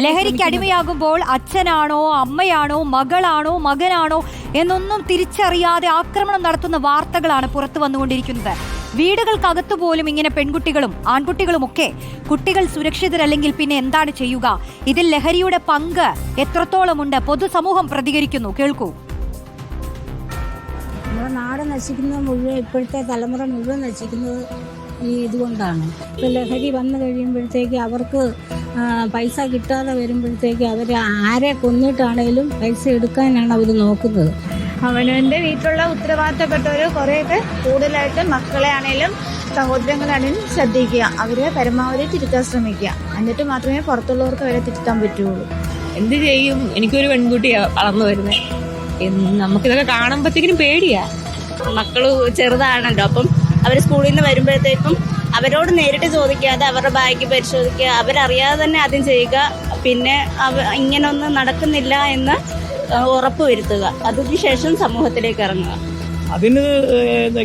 ലഹരിക്ക് അടിമയാകുമ്പോൾ അച്ഛനാണോ അമ്മയാണോ മകളാണോ മകനാണോ എന്നൊന്നും തിരിച്ചറിയാതെ ആക്രമണം നടത്തുന്ന വാർത്തകളാണ് പുറത്തു വന്നുകൊണ്ടിരിക്കുന്നത്. വീടുകൾക്കകത്തു പോലും ഇങ്ങനെ പെൺകുട്ടികളും ആൺകുട്ടികളുമൊക്കെ കുട്ടികൾ സുരക്ഷിതരല്ലെങ്കിൽ പിന്നെ എന്താണ് ചെയ്യുക? ഇതിൽ ലഹരിയുടെ പങ്ക് എത്രത്തോളമുണ്ട്? പൊതുസമൂഹം പ്രതികരിക്കുന്നു, കേൾക്കൂ. നമ്മുടെ നാട് നശിക്കുന്നത് മുഴുവൻ, ഇപ്പോഴത്തെ തലമുറ മുഴുവൻ നശിക്കുന്നത് ഈ ഇതുകൊണ്ടാണ്. ഇപ്പോൾ ലഹരി വന്നു കഴിയുമ്പോഴത്തേക്ക് അവർക്ക് പൈസ കിട്ടാതെ വരുമ്പോഴത്തേക്ക് അവർ ആരെ കൊന്നിട്ടാണേലും പൈസ എടുക്കാനാണ് അവർ നോക്കുന്നത്. അവനവൻ്റെ വീട്ടിലുള്ള ഉത്തരവാദിത്തപ്പെട്ടവർ കുറേയൊക്കെ കൂടുതലായിട്ട് മക്കളെ ആണെങ്കിലും സഹോദരങ്ങളാണെങ്കിലും ശ്രദ്ധിക്കുക. അവരെ പരമാവധി തിരുത്താൻ ശ്രമിക്കുക. എന്നിട്ട് മാത്രമേ പുറത്തുള്ളവർക്ക് അവരെ തിരുത്താൻ പറ്റുള്ളൂ. എന്ത് ചെയ്യും? എനിക്കൊരു പെൺകുട്ടിയാണ് വളർന്നു വരുന്നത്. നമുക്കിതൊക്കെ കാണുമ്പോഴത്തേക്കിനും പേടിയാ. മക്കള് ചെറുതാണല്ലോ, അപ്പം അവർ സ്കൂളിൽ നിന്ന് വരുമ്പോഴത്തേക്കും അവരോട് നേരിട്ട് ചോദിക്കാതെ അവരുടെ ബാഗ് പരിശോധിക്കുക, അവരറിയാതെ തന്നെ ആദ്യം ചെയ്യുക, പിന്നെ ഇങ്ങനൊന്നും നടക്കുന്നില്ല എന്ന് ഉറപ്പ് വരുത്തുക, അതിനുശേഷം സമൂഹത്തിലേക്ക് ഇറങ്ങുക. അതിന്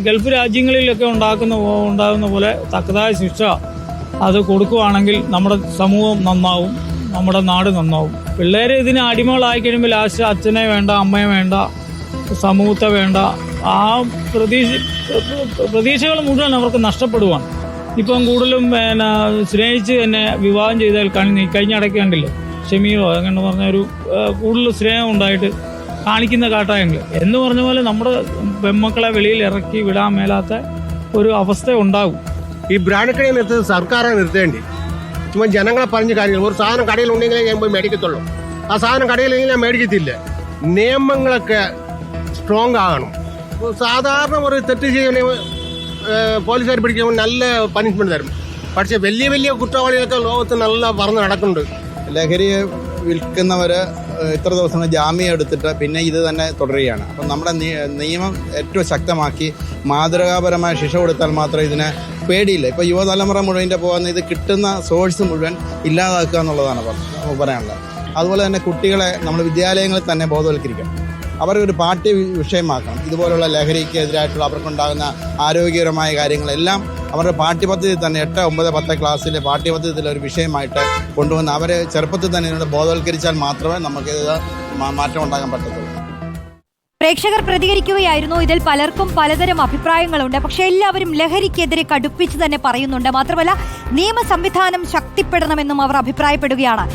ഗൾഫ് രാജ്യങ്ങളിലൊക്കെ ഉണ്ടാകുന്ന പോലെ തക്കതായ ശിക്ഷ അത് കൊടുക്കുകയാണെങ്കിൽ നമ്മുടെ സമൂഹം നന്നാവും, നമ്മുടെ നാട് നന്നാവും. പിള്ളേർ ഇതിന് അടിമകളായി കഴിയുമ്പോൾ ലാസ്റ്റ് അച്ഛനെ വേണ്ട, അമ്മയെ വേണ്ട, സമൂഹത്തെ വേണ്ട, ആ പ്രതീക്ഷകൾ മുഴുവൻ അവർക്ക് നഷ്ടപ്പെടുവാണ്. ഇപ്പം കൂടുതലും സ്നേഹിച്ച് തന്നെ വിവാഹം ചെയ്താൽ കഴിഞ്ഞ ഇടയ്ക്ക് കണ്ടില്ലേ, ഷമീറോ അങ്ങനെ പറഞ്ഞ ഒരു കൂടുതൽ സ്നേഹം ഉണ്ടായിട്ട് കാണിക്കുന്ന കാട്ടായങ്ങൾ എന്ന് പറഞ്ഞ പോലെ നമ്മുടെ പെൺമക്കളെ വെളിയിൽ ഇറക്കി വിടാൻ മേലാത്ത ഒരു അവസ്ഥ ഉണ്ടാകും. ഈ ബ്രാൻഡ് നിർത്തുന്നത് സർക്കാരാണ് നിർത്തേണ്ടി. ചുമ്മാ ജനങ്ങളെ പറഞ്ഞ കാര്യങ്ങൾ. ഒരു സാധനം കടയിലുണ്ടെങ്കിലേ ഞാൻ പോയി മേടിക്കത്തുള്ളൂ. ആ സാധനം കടയിലെങ്കിൽ ഞാൻ മേടിക്കത്തില്ല. നിയമങ്ങളൊക്കെ സ്ട്രോങ് ആകണം. സാധാരണ ഒരു തെറ്റ് ചെയ്യുന്ന പോലീസുകാർ പിടിക്കുമ്പോൾ നല്ല പണിഷ്മെന്റ് തരും. പക്ഷെ വലിയ വലിയ കുറ്റവാളികളൊക്കെ ലോകത്ത് നല്ല പറന്ന് നടക്കുന്നുണ്ട്. ലഹരിയെ വിൽക്കുന്നവര് ഇത്ര ദിവസം ജാമ്യം എടുത്തിട്ട് പിന്നെ ഇത് തന്നെ തുടരുകയാണ്. അപ്പം നമ്മുടെ നിയമം ഏറ്റവും ശക്തമാക്കി മാതൃകാപരമായ ശിക്ഷ കൊടുത്താൽ മാത്രമേ ഇതിനെ പേടിയില്ല. ഇപ്പോൾ യുവതലമുറ മുഴുവൻ്റെ പോകുന്ന ഇത് കിട്ടുന്ന സോഴ്സ് മുഴുവൻ ഇല്ലാതാക്കുക എന്നുള്ളതാണ് പറയാനുള്ളത്. അതുപോലെ തന്നെ കുട്ടികളെ നമ്മൾ വിദ്യാലയങ്ങളിൽ തന്നെ ബോധവൽക്കരിക്കണം. അവരൊരു പാഠ്യ വിഷയമാക്കണം. ഇതുപോലുള്ള ലഹരിക്ക് എതിരായിട്ടുള്ള അവർക്കുണ്ടാകുന്ന ആരോഗ്യകരമായ കാര്യങ്ങളെല്ലാം അവരുടെ പാഠ്യപദ്ധതി തന്നെ 8, 9, 10 ക്ലാസ്സിലെ പാഠ്യപദ്ധതിയിലെ ഒരു വിഷയമായിട്ട് കൊണ്ടുവന്ന് അവരെ ചെറുപ്പത്തിൽ തന്നെ ഇതിനോട് ബോധവൽക്കരിച്ചാൽ മാത്രമേ നമുക്ക് ഇത് മാറ്റം ഉണ്ടാകാൻ പറ്റത്തുള്ളൂ. പ്രേക്ഷകർ പ്രതികരിക്കുകയായിരുന്നു. ഇതിൽ പലർക്കും പലതരം അഭിപ്രായങ്ങളുണ്ട്. പക്ഷെ എല്ലാവരും ലഹരിക്കെതിരെ കടുപ്പിച്ച് തന്നെ പറയുന്നുണ്ട്. മാത്രമല്ല നിയമ സംവിധാനം ശക്തിപ്പെടണമെന്നും അവർ അഭിപ്രായപ്പെടുകയാണ്.